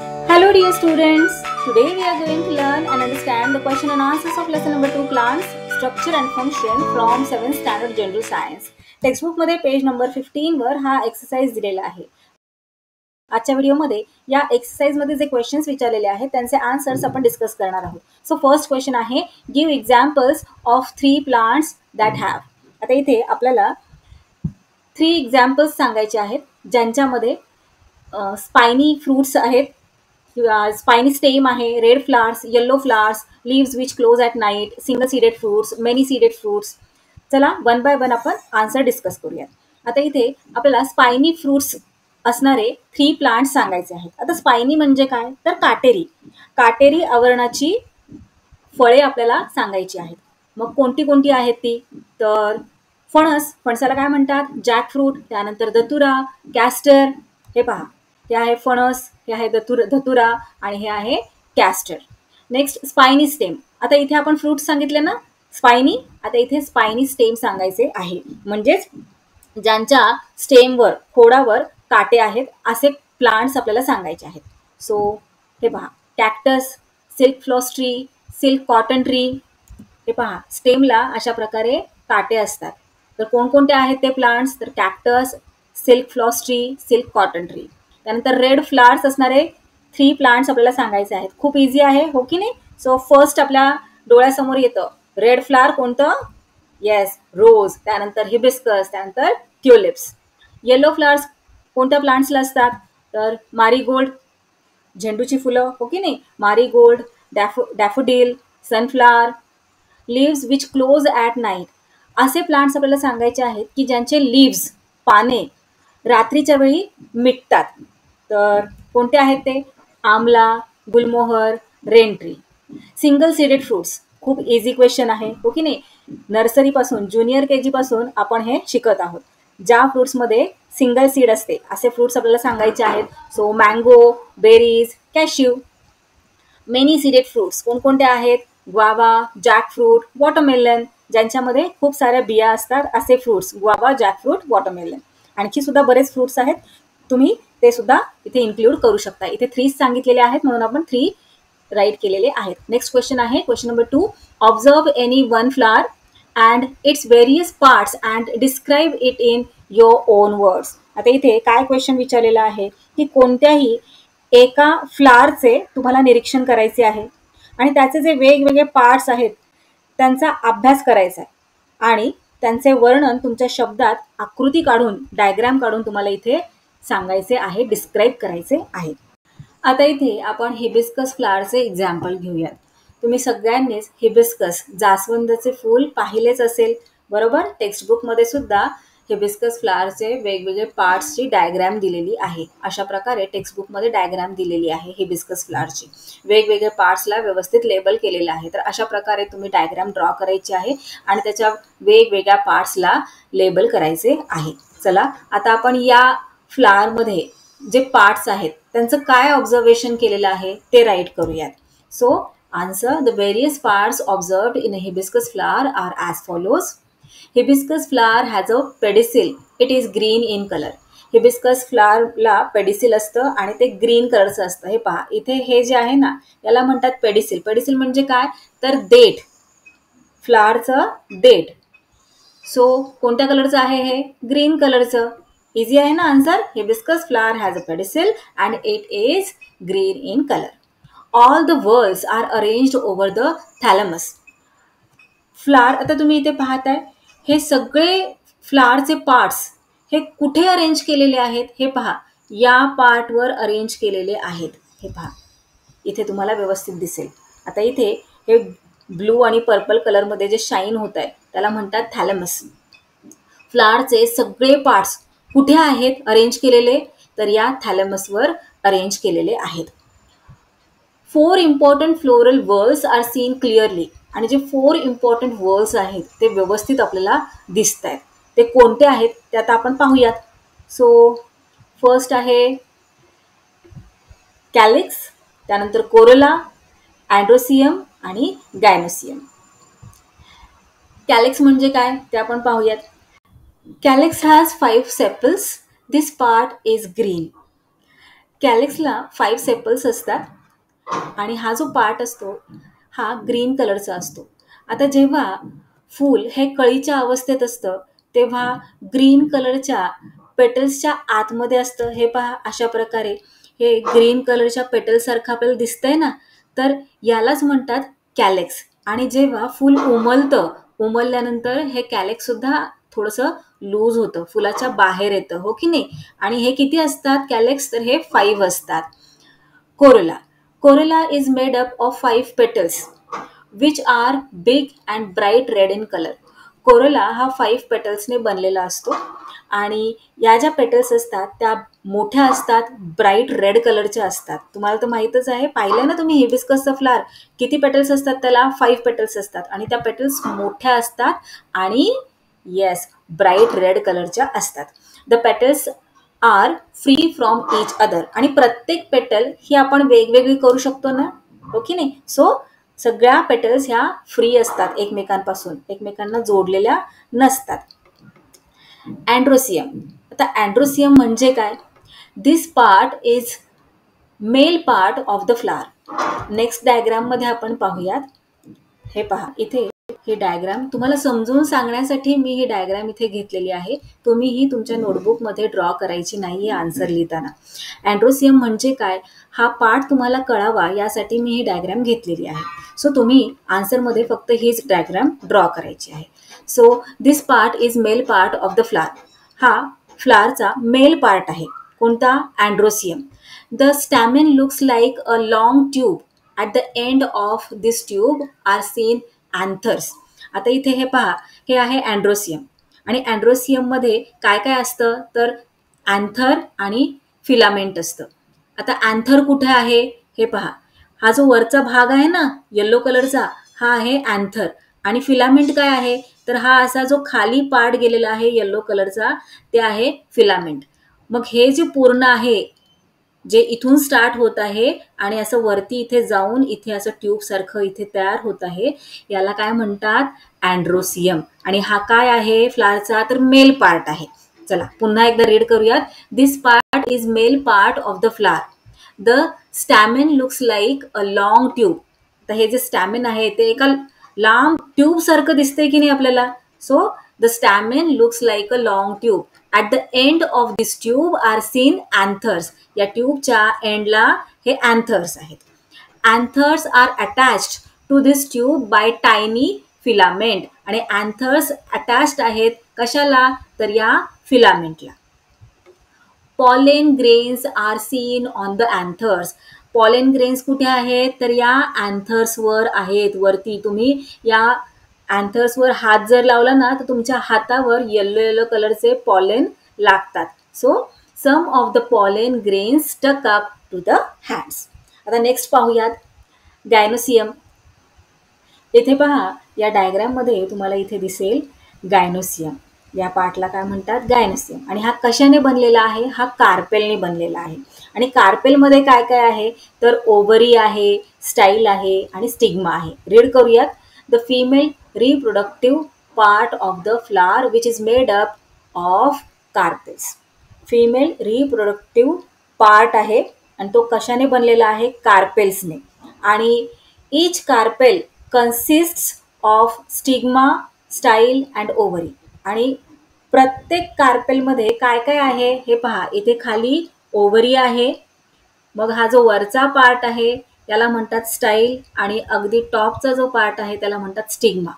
Hello dear students, today we are going to learn and understand the question and answers of lesson number 2 plants, structure and function from 7th standard general science. Textbook मध्ये page number 15 वर हा exercise दिलेला आहे. आजच्या व्हिडिओमध्ये या exercise मध्ये जे क्वेश्चन्स विचारलेले आहेत त्यांचे आन्सर्स आपण डिस्कस करणार आहोत. सो फर्स्ट क्वेश्चन आहे give examples of 3 plants that have. आता इथे आपल्याला 3 एक्झाम्पल्स सांगायचे आहेत ज्यांच्यामध्ये स्पायनी फ्रूट्स आहेत, स्पायनी स्टेम आहे, red flowers, yellow flowers, leaves which close at night, single seeded fruits, many seeded fruits. चला वन बाय वन आपण आन्सर डिस्कस करूयात. आता इथे आपल्याला स्पायनी फ्रूट्स असणारे 3 प्लांट्स सांगायचे आहेत. आता स्पायनी म्हणजे काय तर काटेरी आवरणाची फळे आपल्याला सांगायची आहेत. मग कोणती कोणती आहेत ती तर फणसाला काय म्हणतात जॅकफ्रूट, त्यानंतर दतुरा, कॅस्टर. हे पहा, हे आहे फणस, हे आहे धतुरा आणि हे आहे कॅस्टर. Next spiny stem. आता इथे आपण फ्रूट्स सांगितले ना स्पायनी, आता इथे स्पायनी स्टेम सांगायचे आहे, म्हणजेच ज्यांच्या स्टेमवर खोडावर काटे आहेत असे प्लांट्स आपल्याला सांगायचे आहेत. सो हे पहा cactus, silk floss tree, silk cotton tree. हे पहा स्टेमला अशा प्रकारे काटे असतात. तर कोणकोणते आहेत ते प्लांट्स तर cactus, silk floss tree, silk cotton tree. त्यानंतर रेड फ्लावर्स असणारे 3 प्लांट्स आपल्याला सांगायचे आहेत. खूप इझी आहे हो की नाही. सो फर्स्ट आपल्या डोळ्यासमोर येतं रेड फ्लावर कोणतं, येस रोज, त्यानंतर हिबिस्कस, त्यानंतर ट्युलिप्स. येलो फ्लावर्स कोणत्या प्लांट्सला असतात तर मारीगोल्ड, झेंडूची फुलं हो की नाही, marigold, daffodil, sunflower. Leaves which close at night असे प्लांट्स आपल्याला सांगायचे आहेत की ज्यांचे लिव्स पाने रात्रीच्या वेळी मिटतात. तर कोणते आहेत ते आमला, गुलमोहर, rain tree. Single seeded fruits खूप इझी क्वेश्चन आहे हो की नाही. नर्सरीपासून ज्युनियर के जीपासून आपण हे शिकत आहोत. ज्या फ्रूट्समध्ये सिंगल सीड असते असे फ्रूट्स आपल्याला सांगायचे आहेत. सो मँगो, बेरीज, कॅश्यू. मेनी सीडेड फ्रूट्स कोणकोणते आहेत ग्वावा, जॅकफ्रूट, वॉटरमेलन. ज्यांच्यामध्ये खूप साऱ्या बिया असतात असे फ्रूट्स ग्वावा, जॅकफ्रूट, वॉटरमेलन. आणखी सुद्धा बरेच फ्रूट्स आहेत, तुम्ही ते सुद्धा इथे इन्क्लूड करू शकता. इथे 3 सांगितलेले आहेत म्हणून आपण 3 राईट केलेले आहेत. नेक्स्ट क्वेश्चन आहे question number 2. Observe any one flower and it's various parts and describe it in your on words. आता इथे काय क्वेश्चन विचारलेला आहे की कोणत्याही एका फ्लावरचे तुम्हाला निरीक्षण करायचे आहे आणि त्याचे जे वेगवेगळे पार्ट्स आहेत त्यांचा अभ्यास करायचा आहे आणि त्यांचे वर्णन तुमच्या शब्दात आकृती काढून डायग्राम काढून तुम्हाला इथे सांगायचे आहे, डिस्क्राईब करायचे आहे. आता इथे आपण हिबिस्कस फ्लावरचे एक्झाम्पल घेऊयात. तुम्ही सगळ्यांनीच हिबिस्कस जास्वंदाचे फूल पाहिलेच असेल बरोबर. टेक्स्टबुकमध्ये सुद्धा हिबिस्कस फ्लावरचे वेगवेगळे पार्ट्सची डायग्राम दिलेली आहे. अशा प्रकारे टेक्स्टबुकमध्ये डायग्राम दिलेली आहे हिबिस्कस फ्लावरची. वेगवेगळे पार्ट्सला व्यवस्थित लेबल केलेलं आहे. तर अशा प्रकारे तुम्ही डायग्राम ड्रॉ करायची आहे आणि त्याच्या वेगवेगळ्या पार्ट्सला लेबल करायचे आहे. चला आता आपण या फ्लावरमध्ये जे पार्ट्स आहेत त्यांचं काय ऑब्झर्वेशन केलेलं आहे ते राईट करूयात. So answer the various parts observed in a hibiscus flower are as follows. Hibiscus flower has a pedicel, it is green in colour. Hibiscus फ्लावरला पेडिसिल असतं आणि ते ग्रीन कलरचं असतं. हे पहा इथे हे जे आहे ना याला म्हणतात पेडिसिल. पेडिसिल म्हणजे काय तर देठ, फ्लावरचं देठ. सो कोणत्या कलरचं आहे हे ग्रीन कलरचं. इझी आहे ना answer. Hibiscus flower has a pedicel and it is green in colour. All the whorls are arranged over the thalamus. Flower आता तुम्ही इथे पाहताय हे सगळे फ्लावरचे पार्ट्स हे कुठे अरेंज केलेले आहेत हे पहा, या पार्टवर अरेंज केलेले आहेत. हे पहा इथे तुम्हाला व्यवस्थित दिसेल. आता इथे हे ब्लू आणि पर्पल कलरमध्ये जे शाईन होत आहे त्याला म्हणतात थॅलमस. फ्लावरचे सगळे पार्ट्स कुठे आहेत अरेंज केलेले तर या थॅलमसवर अरेंज केलेले आहेत. 4 important floral whorls are seen clearly. आणि जे 4 इम्पॉर्टंट वर्ल्स आहेत ते व्यवस्थित आपल्याला दिसत आहेत. ते कोणते आहेत ते आता आपण पाहूयात. सो फर्स्ट आहे कॅलिक्स, त्यानंतर कोरोला, अँड्रोसियम आणि गायनोसियम. कॅलिक्स म्हणजे काय ते आपण पाहूयात. Calyx has 5 sepals. This part is green. कॅलेक्सला 5 सेपल्स असतात आणि हा जो पार्ट असतो हा ग्रीन कलरचा असतो. आता जेव्हा फूल हे कळीच्या अवस्थेत असतं तेव्हा ग्रीन कलरच्या पेटल्सच्या आतमध्ये असतं. हे पहा, अशा प्रकारे हे ग्रीन कलरच्या पेटलसारखं आपल्याला दिसतंय ना, तर यालाच म्हणतात कॅलेक्स. आणि जेव्हा फूल उमलल्यानंतर हे कॅलेक्स सुद्धा थोडंसं लूज होतं, फुलाच्या बाहेर येतं, हो की नाही. आणि हे किती असतात कॅलेक्स, तर हे 5 असतात. Corolla Corolla is made up of 5 petals which are big and bright red in colour. Corolla हा 5 पेटल्सने बनलेला असतो आणि या ज्या पेटल्स असतात त्या मोठ्या असतात, ब्राईट रेड कलरच्या असतात. तुम्हाला तर माहीतच आहे, पाहिलं ना तुम्ही हिबिस्कसचं फ्लावर, किती पेटल्स असतात त्याला, 5 पेटल्स असतात आणि त्या पेटल्स मोठ्या असतात आणि येस, ब्राईट रेड कलरच्या असतात. The petals are free from each other. आणि प्रत्येक पेटल ही आपण वेगवेगळी करू शकतो ना, हो की नाही. सो सगळ्या पेटल्स ह्या फ्री असतात, एकमेकांपासून, एकमेकांना जोडलेल्या नसतात. अँड्रोसियम. आता अँड्रोसियम म्हणजे काय? This part is male part of the flower. Next diagram मध्ये आपण पाहूयात. हे पहा, इथे ही डायग्राम तुम्हाला समजून सांगण्यासाठी मी ही डायग्राम इथे घेतलेली आहे. तुम्ही ही तुमच्या नोटबुकमध्ये ड्रॉ करायची नाही आन्सर लिहिताना. अँड्रोसियम म्हणजे काय हा पार्ट तुम्हाला कळावा यासाठी मी ही डायग्राम घेतलेली आहे. सो तुम्ही आन्सरमध्ये फक्त हीच डायग्राम ड्रॉ करायची आहे. So this part is male part of the flower. हा फ्लावरचा मेल पार्ट आहे. कोणता? Androecium. The stamen looks like a long tube. At the end of this tube are seen anthers. आता इथे हे पहा, हे आहे अँड्रोसियम आणि अँड्रोसियममध्ये काय काय असतं तर अँथर आणि फिलामेंट असतं. आता अँथर कुठे आहे हे पहा, हा जो वरचा भाग आहे ना येलो कलरचा, हा आहे अँथर. आणि फिलामेंट काय आहे तर हा असा जो खाली पार्ट गेलेला आहे येलो कलरचा, ते आहे फिलामेंट. मग हे जे पूर्ण आहे, जे इथून स्टार्ट होत आहे आणि असं वरती इथे जाऊन इथे असं ट्यूब सारखं इथे तयार होत आहे, याला काय म्हणतात? अँड्रोसियम. आणि हा काय आहे फ्लावरचा तर मेल पार्ट आहे. चला पुन्हा एकदा रीड करूयात. This part is male part of the flower. The stamen looks like a long tube. तर हे जे स्टॅमेन आहे ते एका लांब ट्यूब सारखं दिसतंय की नाही आपल्याला. So the stamen looks like a long tube. At the end of this tube are seen anthers. या ट्यूबच्या एंडला हे अँथर्स आहेत. Anthers are attached to this tube by tiny filament. आणि अँथर्स अटॅच्ड आहेत कशाला तर या फिलामेंटला. Pollen grains are seen on the anthers. Pollen grains कुठे आहेत तर या अँथर्सवर आहेत. वरती तुम्ही या अँथर्सवर हात जर लावला ना तर तुमच्या हातावर येलो येलो कलरचे पॉलेन लागतात. So some of the pollen grains stuck up to the hands. आता नेक्स्ट पाहूयात गायनोसियम. इथे पहा, या डायग्राममध्ये तुम्हाला इथे दिसेल गायनोसियम. या पार्टला काय म्हणतात? गायनोसियम. आणि हा कशाने बनलेला आहे? हा कार्पेलने बनलेला आहे. आणि कार्पेलमध्ये काय काय आहे तर ओव्हरी आहे, स्टाईल आहे आणि स्टिग्मा आहे. रीड करूयात. The female reproductive part of the flower which is made up of carpels. Female reproductive part आहे आणि तो कशाने बनलेला आहे? कार्पेल्सने. आणि each carpel consists of stigma, style and ovary. आणि प्रत्येक कार्पेलमध्ये काय काय आहे हे पहा. इथे खाली ओव्हरी आहे, मग हा जो वरचा पार्ट आहे त्याला म्हणतात स्टाईल आणि अगदी टॉपचा जो पार्ट आहे त्याला म्हणतात स्टिग्मा.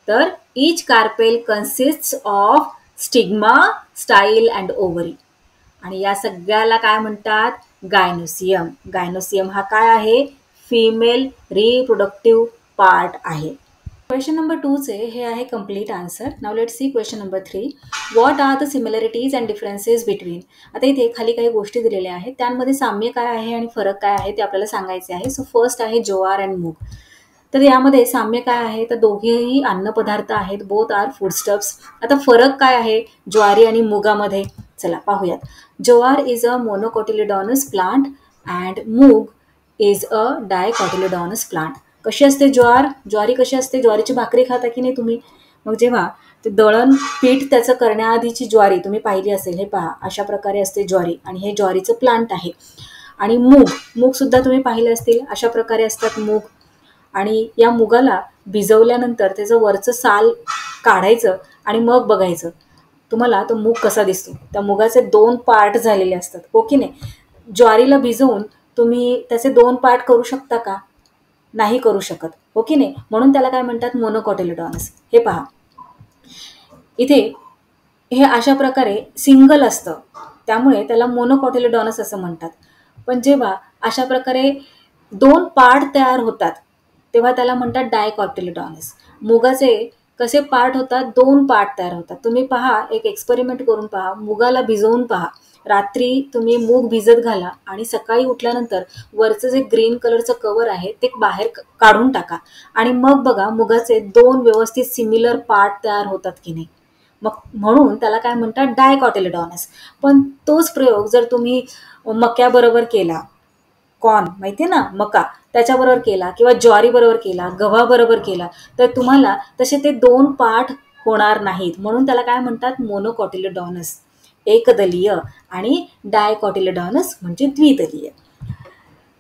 तर each carpel consists of stigma, style and ovary. आणि या सगळ्याला काय म्हणतात? गायनोसियम. गायनोसियम हा काय आहे? फिमेल रिप्रोडक्टिव्ह पार्ट आहे. क्वेश्चन नंबर 2चे हे आहे complete answer. Now let's see question number 3. What are the similarities and differences between. आता इथे खाली काही गोष्टी दिलेल्या आहेत, त्यांमध्ये साम्य काय आहे आणि फरक काय आहे ते आपल्याला सांगायचे आहे. सो फर्स्ट आहे ज्वार अँड मूग. तर यामध्ये साम्य काय आहे तर दोघेही अन्नपदार्थ आहेत. Both are foodstuffs. आता फरक काय आहे ज्वारी आणि मुगामध्ये? चला पाहूयात. Jowar is a monocotyledonous plant and moong is a dicotyledonous plant. कशी असते ज्वार? ज्वारी कशी असते? ज्वारीची भाकरी खाता की नाही तुम्ही? मग जेव्हा ते दळण पीठ त्याचं करण्याआधीची ज्वारी तुम्ही पाहिली असेल. हे पहा, अशा प्रकारे असते ज्वारी आणि हे ज्वारीचं प्लांट आहे. आणि मूग सुद्धा तुम्ही पाहिले असतील, अशा प्रकारे असतात मूग. आणि या मुगाला भिजवल्यानंतर त्याचं वरचं साल काढायचं आणि मग बघायचं तुम्हाला तो मूग कसा दिसतो. त्या मुगाचे 2 पार्ट झालेले असतात, हो की नाही. ज्वारीला भिजवून तुम्ही त्याचे 2 पार्ट करू शकता का? नाही करू शकत, हो की नाही. म्हणून त्याला काय म्हणतात, मोनोकॉटिलेडॉनस. हे पहा, इथे हे अशा प्रकारे सिंगल असतं, त्यामुळे त्याला मोनोकॉटिलेडॉनस असं म्हणतात. पण जेव्हा अशा प्रकारे 2 पार्ट तयार होतात तेव्हा त्याला म्हणतात डायकॉटिलेडॉनस. मुगाचे कसे पार्ट होतात, 2 पार्ट तयार होतात. तुम्ही पहा, एक एक्सपेरिमेंट करून पहा, मुगाला भिजवून पहा. रात्री तुम्ही मूग भिजत घाला आणि सकाळी उठल्यानंतर वरचं जे ग्रीन कलरचं कवर आहे ते बाहेर काढून टाका आणि मग बघा मुगाचे 2 व्यवस्थित सिमिलर पार्ट तयार होतात की नाही. मग म्हणून त्याला काय म्हणतात, डायकॉटिलेडॉनस. पण तोच प्रयोग जर तुम्ही मक्याबरोबर केला, कॉर्न माहितीये ना, मका, त्याच्याबरोबर केला किंवा ज्वारी बरोबर केला, गव्हाबरोबर केला, तर तुम्हाला तसे ते 2 पार्ट होणार नाहीत. म्हणून त्याला काय म्हणतात, मोनोकॉटिलेडॉनस, एकदलीय, आणि डायकॉटिलेडॉनस म्हणजे द्विदलीय.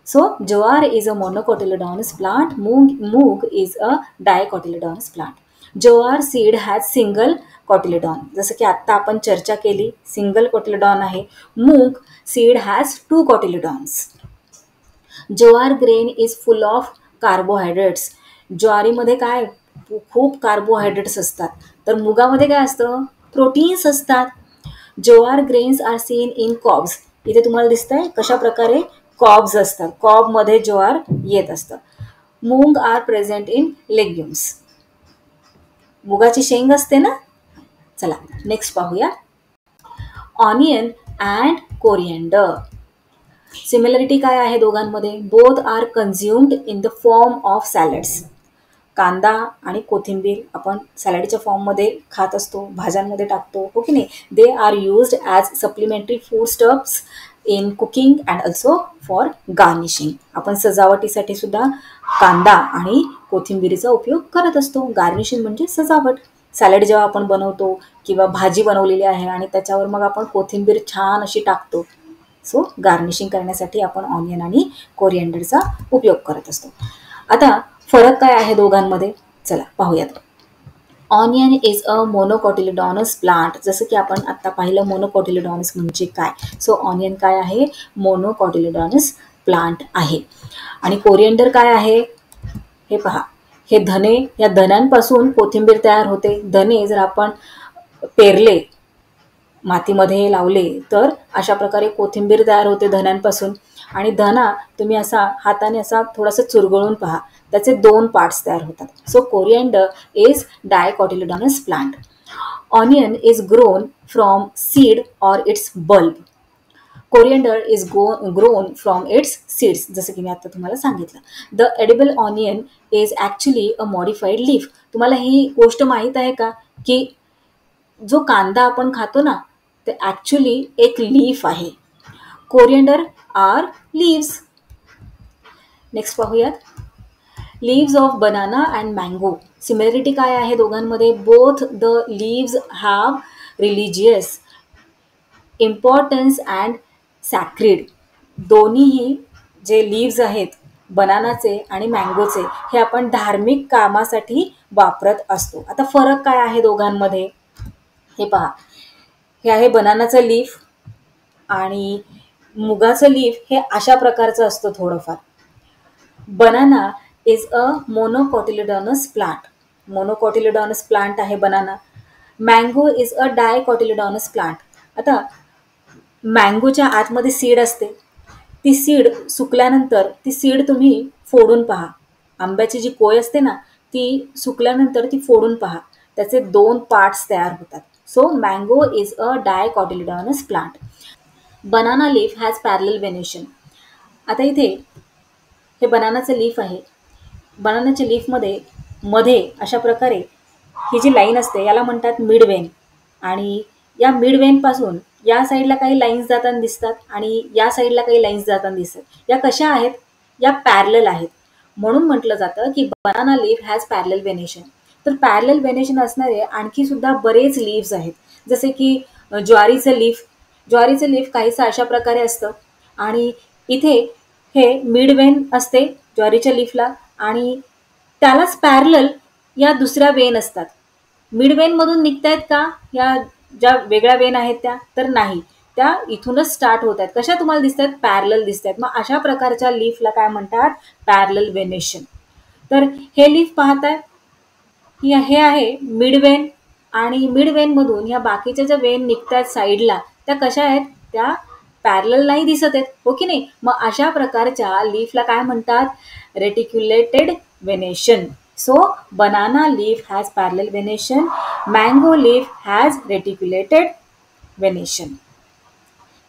So jowar is a monocotyledonous plant, moong is a dicotyledonous plant. Jowar seed has single cotyledon, जसं की आत्ता आपण चर्चा केली, सिंगल कॉटिलेडॉन आहे. Moong seed has 2 cotyledons. Jowar grain is full of carbohydrates. ज्वारीमध्ये काय, खूप कार्बोहायड्रेट्स असतात. तर मुगामध्ये काय असतं, प्रोटीन्स असतात. Jowar grains are seen in cobs. इथे तुम्हाला दिसतंय कशा प्रकारे कॉब्स असतात, कॉबमध्ये ज्वार येत असतं. मूग आर प्रेझेंट इन लेग्युम्स. मुगाची शेंग असते ना. चला नेक्स्ट पाहूया, ऑनियन अँड कोरिएंडर. सिमिलरिटी काय आहे दोघांमध्ये, both are consumed in the form of salads. कांदा आणि कोथिंबीर आपण सॅलडच्या फॉर्ममध्ये खात असतो, भाज्यांमध्ये टाकतो, हो की नाही. They are used as supplementary food stuffs in cooking and also for garnishing. आपण सजावटीसाठी सुद्धा कांदा आणि कोथिंबीरीचा उपयोग करत असतो. गार्निशिंग म्हणजे सजावट. सॅलड जेव्हा आपण बनवतो किंवा भाजी बनवलेली आहे आणि त्याच्यावर मग आपण कोथिंबीर छान अशी टाकतो, सो गार्निशिंग करण्यासाठी आपण ऑनियन आणि कोरिएंडरचा उपयोग करत असतो. आता फरक काय आहे दोघांमध्ये, चला पाहूयात. Onion is a monocotyledonous plant. जसं की आपण आता पाहिलं मोनोकॉटिलेडॉनस म्हणजे काय. सो ऑनियन काय आहे, मोनोकॉटिलेडॉनस प्लांट आहे. आणि कोरिएंडर काय आहे, हे पहा, हे धने, या धन्यांपासून कोथिंबीर तयार होते. धने जर आपण पेरले, मातीमध्ये लावले, तर अशा प्रकारे कोथिंबीर तयार होते धन्यांपासून. आणि धना तुम्ही असा हाताने असा थोडासा चुरगळून पहा, त्याचे 2 पार्ट्स तयार होतात. So coriander is dicotyledonous plant. Onion is grown from seed or its bulb. Coriander is grown from its seeds, जसं की मी आता तुम्हाला सांगितलं. The edible onion is actually a modified leaf. तुम्हाला ही गोष्ट माहीत आहे का, की जो कांदा आपण खातो ना, ते ॲक्च्युली एक लीफ आहे. Coriander are leaves. नेक्स्ट पाहूयात, leaves of banana and mango. Similarity काय आहे दोघांमध्ये, both the leaves have religious importance and sacred. दोन्हीही जे लीव्स आहेत, बनानाचे आणि मँगोचे, हे आपण धार्मिक कामासाठी वापरत असतो. आता फरक काय आहे दोघांमध्ये, हे पहा, हे आहे बनानाचं लीफ आणि मुगाचं लीफ हे अशा प्रकारचं असतं थोडंफार. Banana is a monocotyledonous plant. Monocotyledonous plant आहे banana. Mango is a dicotyledonous plant. आता मँगोच्या आतमध्ये सीड असते, ती सीड सुकल्यानंतर ती सीड तुम्ही फोडून पहा. आंब्याची जी कोय असते ना, ती सुकल्यानंतर ती फोडून पहा, त्याचे 2 पार्ट्स तयार होतात. So mango is a dicotyledonous plant. Banana leaf has parallel venation. आता इथे हे बनानाचं लीफ आहे. बनानाच्या लीफमध्ये मध्ये अशा प्रकारे ही जी लाईन असते याला म्हणतात मिडवेन. आणि या मिडवेनपासून या साईडला काही लाईन्स जाताना दिसतात आणि या साईडला काही लाईन्स जाताना दिसतात. या कशा आहेत, या पॅरलल आहेत. म्हणून म्हटलं जातं की banana leaf has parallel venation. तर पॅरलल व्हेनेशन असणारे आणखी सुद्धा बरेच लीव्स आहेत, जसे की ज्वारीचं लीफ काहीसं अशा प्रकारे असतं आणि इथे हे मिड वेन असते ज्वारीच्या लीफला आणि त्यालाच पॅरलल या दुसऱ्या वेन असतात. मिड वेन मधून निघतायत का या ज्या वेगळ्या वेन आहेत त्या, तर नाही, त्या इथूनच स्टार्ट होत आहेत. कशा तुम्हाला दिसत आहेत? पॅरलल दिसत आहेत. मग अशा प्रकारच्या लीफला काय म्हणतात? Parallel venation. तर हे लीफ पाहताय, हे आहे मिड वेन आणि मिड वेन मधून ह्या बाकीच्या ज्या वेन निघतायत साईडला त्या कशा आहेत? त्या पॅरलल नाही दिसत आहेत, हो की नाही? मग अशा प्रकारच्या लीफला काय म्हणतात? रेटिक्युलेटेड venation. So banana leaf has parallel venation, mango leaf has reticulated venation.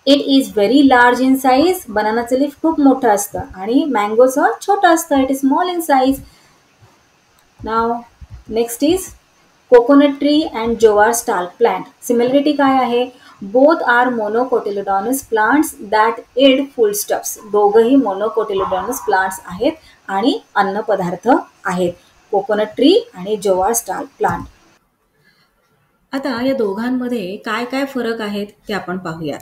It is very large in size. बनानाचं लीफ खूप मोठं असतं आणि मँगोचं छोटं असतं. It is small in size. Now next is coconut tree and jowar stalk plant. Similarity काय आहे? Both are monocotyledonous plants that yield foodstuffs. दोघंही monocotyledonous plants आहेत आणि अन्न पदार्थ आहेत. कोकोनट ट्री आणि जोवार स्टाल्क प्लांट. आता या दोघांमध्ये काय काय फरक आहेत ते आपण पाहूयात.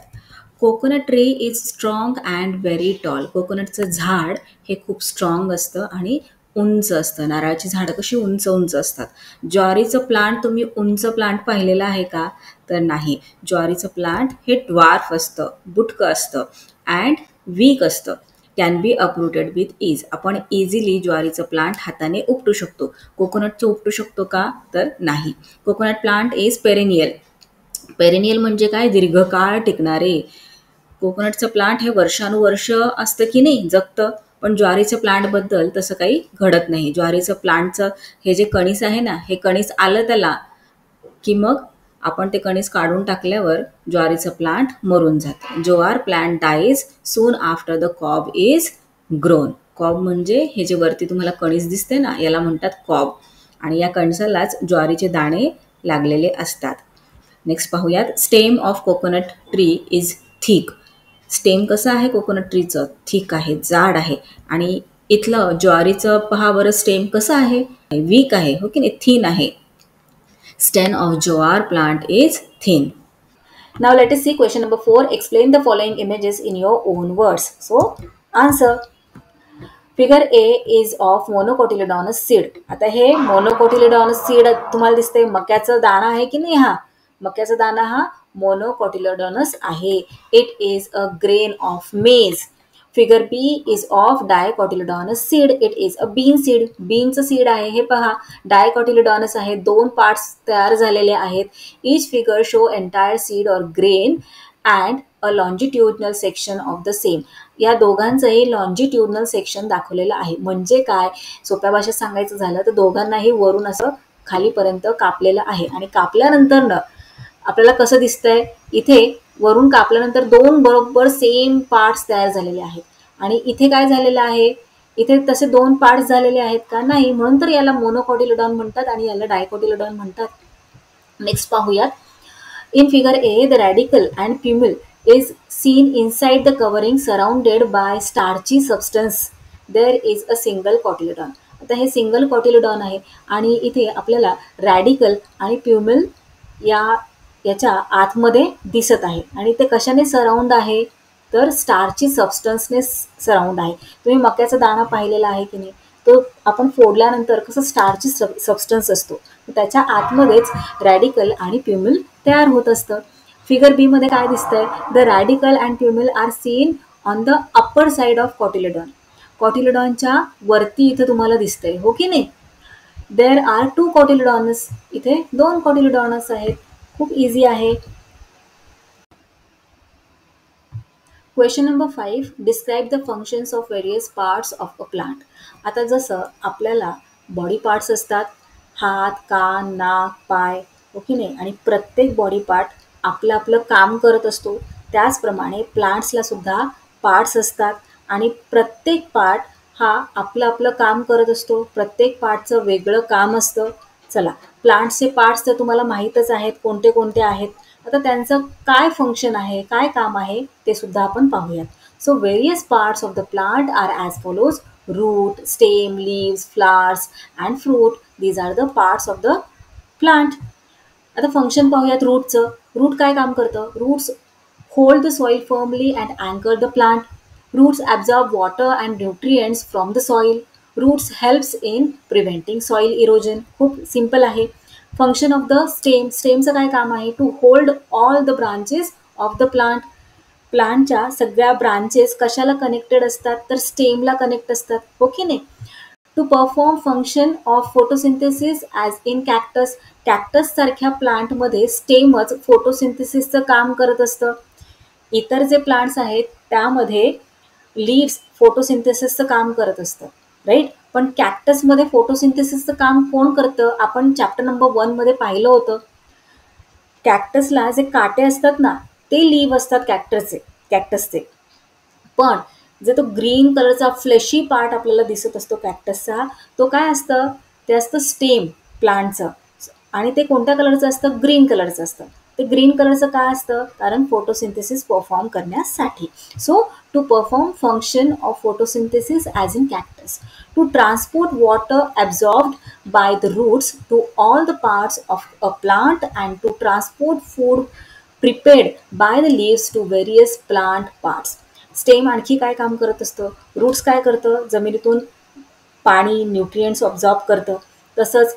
Coconut tree is strong and very tall. कोकोनटचं झाड हे खूप स्ट्रॉंग असतं आणि उंच असतं. नारळाची झाडं कशी उंच उंच असतात. ज्वारीचं प्लांट तुम्ही उंच प्लांट पाहिलेलं आहे का? तर नाही. ज्वारीचं प्लांट हे ड्वार्फ असतं, बुटकं असतं अँड वीक असतं. Can be uprooted with is. आपण इझिली ज्वारीचं प्लांट हाताने उपटू शकतो. कोकोनटचं उपटू शकतो का? तर नाही. Coconut plant is perennial. Perennial म्हणजे काय? दीर्घकाळ टिकणारे. कोकोनटचं प्लांट हे वर्षानुवर्ष असतं की नाही, जगतं. पण ज्वारीचं प्लांटबद्दल तसं काही घडत नाही. ज्वारीचं प्लांटचं हे जे कणीस आहे ना, हे कणीस आलं त्याला की मग आपण ते कणीस काढून टाकल्यावर ज्वारीचं प्लांट मरून जातं. Jowar plant dies soon after the cob is grown. Cob म्हणजे हे जे वरती तुम्हाला कणीस दिसते ना, याला म्हणतात कॉब आणि या कणसालाच ज्वारीचे दाणे लागलेले असतात. नेक्स्ट पाहूयात. Stem of coconut tree is thick. Stem कसं आहे कोकोनट ट्रीचं? थिक आहे, जाड आहे. आणि इथलं ज्वारीचं पहा बरं स्टेम कसं आहे? वीक आहे, हो की नाही? थिन आहे. Stem of jowar plant is thin. Now let us see question number 4. Explain the following images in your own words. So answer. Figure A is of monocotyledonous seed. आता हे monocotyledonous seed तुम्हाला दिसते. मक्याचा दाणा आहे की नाही? हा मक्याचा दाणा हा monocotyledonous आहे. It is a grain of maize. Figure B is of dicotyledonous seed. It is a bean seed. बीनचं सीड आहे हे पहा. dicotyledonous आहे. 2 पार्ट्स तयार झालेले आहेत. Each figure show entire seed or grain and a longitudinal section of the same. या दोघांचंही longitudinal section दाखवलेलं आहे. म्हणजे काय? सोप्या भाषेत सांगायचं झालं तर दोघांनाही वरून असं खालीपर्यंत कापलेलं आहे आणि कापल्यानंतर न आपल्याला कसं दिसतंय? इथे वरून कापल्यानंतर 2 बरोबर सेम पार्ट्स तयार झालेले आहेत आणि इथे काय झालेलं आहे? इथे तसे 2 पार्ट्स झालेले आहेत का? नाही. म्हणून तर याला मोनोकोटिलेडॉन म्हणतात आणि याला डायकोटिलेडॉन म्हणतात. नेक्स्ट पाहूयात. In figure A the radicle and plumule is seen inside the covering surrounded by starchy substance. There is a single cotyledon. आता हे सिंगल कॉटिलेडॉन आहे आणि इथे आपल्याला रॅडिकल आणि प्युमिल याच्या आतमध्ये दिसत आहे आणि ते कशाने सराउंड आहे? तर स्टारची सबस्टन्सने सराउंड आहे. तुम्ही मक्याचा दाणा पाहिलेला आहे की नाही? तो आपण फोडल्यानंतर कसं स्टारची सबस्टन्स असतो, त्याच्या आतमध्येच रॅडिकल आणि प्युमिल तयार होत असतं. फिगर बी मध्ये काय दिसतंय? The radicle and plumule are seen on the upper side of cotyledon. कॉटिलेडॉनच्या वरती इथं तुम्हाला दिसतंय, हो की नाही? There are 2 cotyledons. इथे 2 कॉटिलेडॉनस आहेत. खूप इझी आहे. Question number 5. Describe the functions of various parts of a plant. आता जसं आपल्याला बॉडी पार्ट्स असतात, हात, कान, नाक, पाय, हो की नाही? आणि प्रत्येक बॉडी पार्ट आपलं आपलं काम करत असतो. त्याचप्रमाणे प्लांट्सला सुद्धा पार्ट्स असतात आणि प्रत्येक पार्ट हा आपलं आपलं काम करत असतो. प्रत्येक पार्टचं वेगळं काम असतं. चला, प्लांट्सचे पार्ट्स तर तुम्हाला माहीतच आहेत कोणते कोणते आहेत. आता त्यांचं काय फंक्शन आहे, काय काम आहे ते सुद्धा आपण पाहूयात. So various parts of the plant are as follows. root, stem, leaves, flowers and fruit. These are the parts of the plant. आता फंक्शन पाहूयात रूटचं. रूट काय काम करतं? Roots hold the soil firmly and अँकर the plant. Roots absorb water and nutrients from the soil. Roots helps in preventing soil erosion. खूप simple आहे. Function of the stem. स्टेमचं काय काम आहे? To hold all the branches of the plant. प्लांटच्या सगळ्या branches कशाला कनेक्टेड असतात? तर स्टेमला कनेक्ट असतात, हो की नाही? To perform function of photosynthesis as in cactus. Cactus सारख्या प्लांटमध्ये स्टेमच फोटोसिंथेसिसचं काम करत असतं. इतर जे प्लांट्स आहेत त्यामध्ये लीव्स फोटोसिंथेसिसचं काम करत असतं, राईट. पण कॅक्टसमध्ये फोटोसिंथेसिसचं काम कोण करतं? आपण चॅप्टर नंबर 1 मध्ये पाहिलं होतं. कॅक्टसला जे काटे असतात ना, ते लीव्ह असतात कॅक्टसचे. पण जे तो ग्रीन कलरचा फ्लेशी पार्ट आपल्याला दिसत असतो कॅक्टसचा, तो काय असतं? ते असतं स्टेम प्लांटचं. आणि ते कोणत्या कलरचं असतं? ग्रीन कलरचं असतं. ते ग्रीन कलरचं काय असतं? कारण फोटोसिंथेसिस परफॉर्म करण्यासाठी. So to perform function of photosynthesis as in cactus. To transport water absorbed by the roots to all the parts of a plant and to transport food prepared by the leaves to various plant parts. Stem आणखी काय काम करत असतं? Roots काय करतं? जमिनीतून पाणी, nutrients ऑब्झॉर्ब करतं. तसंच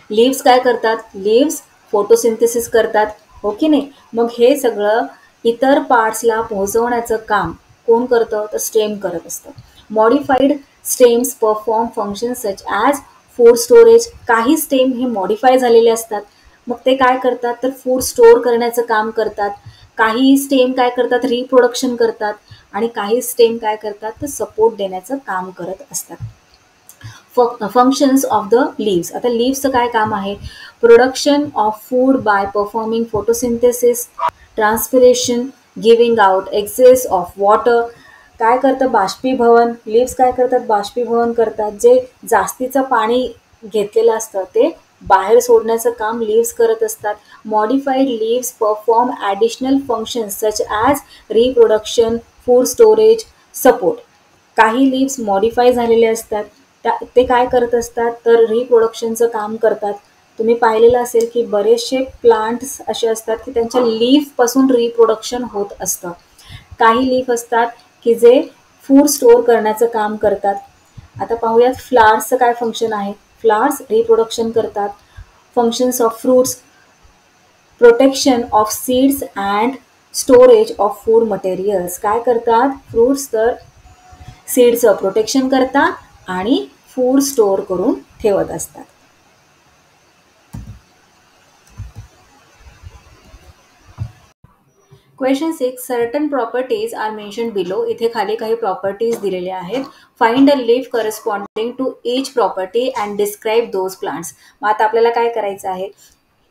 लीव्स काय करतात? लीव्स फोटोसिंथेसिस करतात, हो की नाही? मग हे सगळं इतर पार्ट्सला पोहोचवण्याचं काम कोण करतं? तर स्टेम करत असतं. Modified stems perform function such as food storage. काही स्टेम हे मॉडिफाय झालेले असतात. मग ते काय करतात? तर फूड स्टोअर करण्याचं काम करतात. काही स्टेम काय करतात? रिप्रोडक्शन करतात. आणि काही स्टेम काय करतात? तर सपोर्ट देण्याचं काम करत असतात. Functions of the leaves. आता लीव्सचं काय काम आहे? Production of food by performing photosynthesis, transpiration, giving out excess of water. काय करतं? बाष्पीभवन. लीव्स काय करतात? बाष्पीभवन करतात. जे जास्तीचं पाणी घेतलेलं असतं ते बाहेर सोडण्याचं काम लीव्स करत असतात. Modified leaves perform additional functions such as reproduction, food storage, support. काही लीव्स मॉडिफाय झालेले असतात. ते काय करत असतात? तर रिप्रोडक्शनचं काम करतात. तुम्ही पाहिलेलं असेल की बरेचसे प्लांट्स असे असतात की त्यांच्या लीफपासून रिप्रोडक्शन होत असतं. काही लीफ असतात की जे फूड स्टोअर करण्याचं काम करतात. आता पाहूयात फ्लावर्सचं काय फंक्शन आहे. फ्लावर्स रिप्रोडक्शन करतात. Functions of fruits, protection of seeds and storage of food materials. काय करतात फ्रूट्स? तर सीडचं प्रोटेक्शन करतात आणि फूड स्टोअर करून ठेवत असतात. Question 6. Certain properties are mentioned below. इथे खाली काही प्रॉपर्टीज दिलेल्या आहेत. Find a leaf corresponding to each property and describe those plants. मग आता आपल्याला काय करायचं आहे?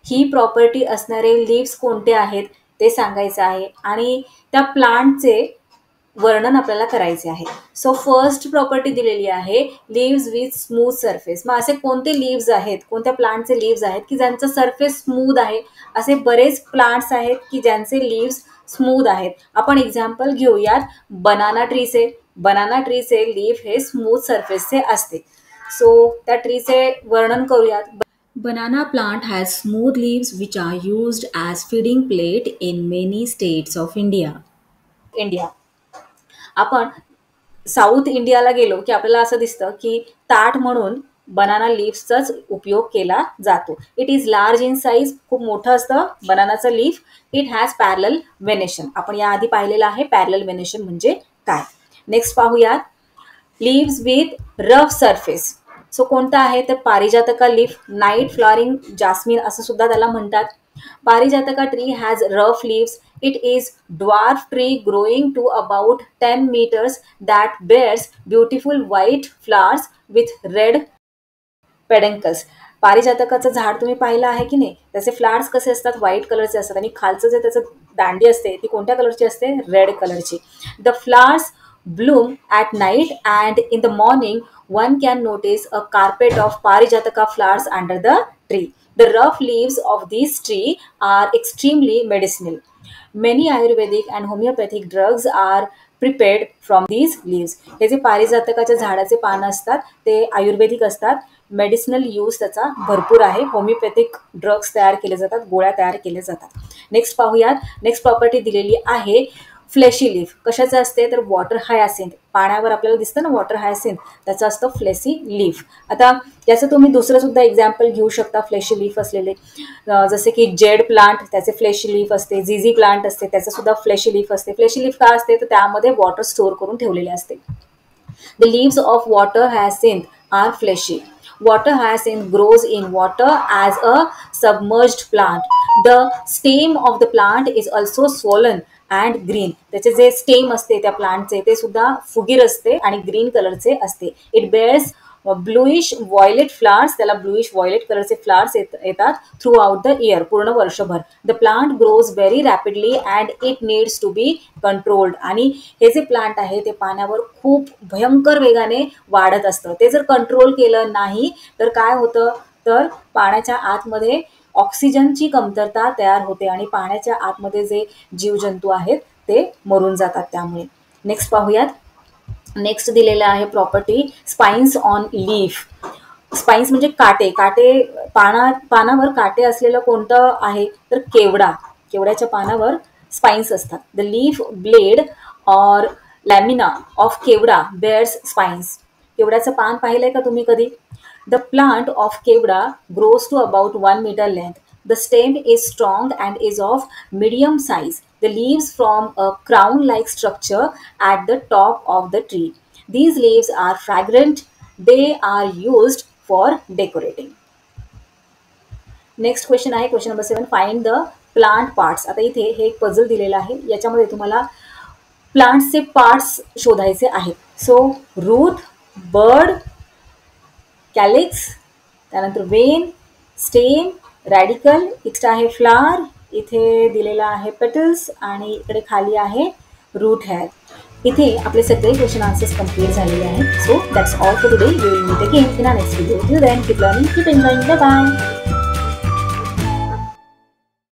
ही प्रॉपर्टी असणारे लीव्स कोणते आहेत ते सांगायचं आहे आणि त्या प्लांटचे वर्णन आपल्याला करायचे आहे. सो फर्स्ट प्रॉपर्टी दिलेली आहे लीव्स विथ स्मूथ सरफेस. मग असे कोणते लीव्स आहेत, कोणत्या प्लांटचे लीव्स आहेत की ज्यांचं सरफेस स्मूथ आहे? असे बरेच प्लांट्स आहेत की ज्यांचे लीव्स स्मूथ आहेत. आपण एक्झाम्पल घेऊयात बनाना ट्रीचे. बनाना ट्रीचे लीफ हे स्मूथ सरफेसचे असते. सो त्या ट्रीचे वर्णन करूयात. Banana plant has smooth leaves which are used as feeding plate in many states of India. आपण साऊथ इंडियाला गेलो की आपल्याला असं दिसतं की ताट म्हणून बनाना लीव्सचाच उपयोग केला जातो. It is large in size. खूप मोठं असतं बनानाचं leaf. It has parallel venation. आपण याआधी पाहिलेलं आहे पॅरलल वेनेशन म्हणजे काय. नेक्स्ट पाहूयात leaves with rough surface. So कोणता आहे तर Parijataka leaf, night flowering jasmine असं सुद्धा त्याला म्हणतात. Parijataka tree has rough leaves. It is dwarf tree growing to about 10 meters that bears beautiful white flowers with red peduncles. पारिजातकाचं झाड तुम्ही पाहिलं आहे की नाही? त्याचे फ्लावर्स कसे असतात? व्हाईट कलरचे असतात आणि खालचं जे त्याचं दांडी असते ती कोणत्या कलरची असते? रेड कलरची. The flowers bloom at night and in the morning one can notice a carpet of parijataka flowers under the tree. The rough leaves of this tree are extremely medicinal. Many Ayurvedic and homeopathic drugs are prepared from these leaves. हे जे पारिजातकाच्या झाडाचे पानं असतात ते आयुर्वेदिक असतात. Medicinal use त्याचा भरपूर आहे. होमिओपॅथिक ड्रग्स तयार केले जातात, गोळ्या तयार केल्या जातात. नेक्स्ट पाहूयात. नेक्स्ट प्रॉपर्टी दिलेली आहे फ्लेशी लीफ. कशाचं असते तर वॉटर हायासिंथ. पाण्यावर आपल्याला दिसतं ना वॉटर हायासिंथ, त्याचं असतं फ्लेसी लीफ. आता याचं तुम्ही दुसरं सुद्धा एक्झाम्पल घेऊ शकता फ्लेशी लीफ असलेले, जसे की जेड प्लांट, त्याचे फ्लेशी लीफ असते. झीझी प्लांट असते, त्याचं सुद्धा फ्लेशी लीफ असते. फ्लेशी लीफ का असते तर त्यामध्ये वॉटर स्टोअर करून ठेवलेले असते. The leaves of water hyacinth are fleshy. Water hyacinth grows in water as a submerged plant. The stem of the plant is also swollen and green. त्याचे जे स्टेम असते त्या प्लांटचे ते सुद्धा फुगीर असते आणि ग्रीन कलरचे असते. It bears bluish violet flowers. त्याला ब्लूइश व्हायलेट कलरचे फ्लावर्स येतात थ्रू आउट द इयर, पूर्ण वर्षभर. The plant grows very rapidly and it needs to be controlled. आणि हे जे प्लांट आहे ते पाण्यावर खूप भयंकर वेगाने वाढत असतं. ते जर कंट्रोल केलं नाही तर काय होतं तर पाण्याच्या आतमध्ये ऑक्सिजनची कमतरता तयार होते आणि पाण्याच्या आतमध्ये जे जीवजंतू आहेत ते मरून जातात त्यामुळे. नेक्स्ट पाहूयात. नेक्स्ट दिलेलं आहे property spines on leaf. Spines म्हणजे काटे. काटे पानावर काटे असलेलं कोणतं आहे तर केवडा. केवड्याच्या पानावर स्पाइन्स असतात. The leaf blade or lamina of kewda bears spines. केवड्याचं पान पाहिलंय का तुम्ही कधी? The plant of kevada grows to about 1 meter length. The stem is strong and is of medium size. The leaves form a crown-like structure at the top of the tree. These leaves are fragrant. They are used for decorating. Next question आहे question number 7. Find the plant parts. आता इथे हे एक puzzle दिलेलं आहे. याच्यामध्ये तुम्हाला प्लांट्सचे parts शोधायचे आहेत. सो रूट, बर्ड, कॅलिक्स, त्यानंतर वेन, स्टेम, रॅडिकल, इथे आहे फ्लावर, इथे दिलेला आहे पेटल्स आणि इकडे खाली आहे रूट हेअर. इथे आपले सगळे क्वेश्चन आन्सर्स कंप्लीट झालेले आहेत. So that's all for today. We will meet again in our next video. Till then keep learning, keep enjoying. Bye bye.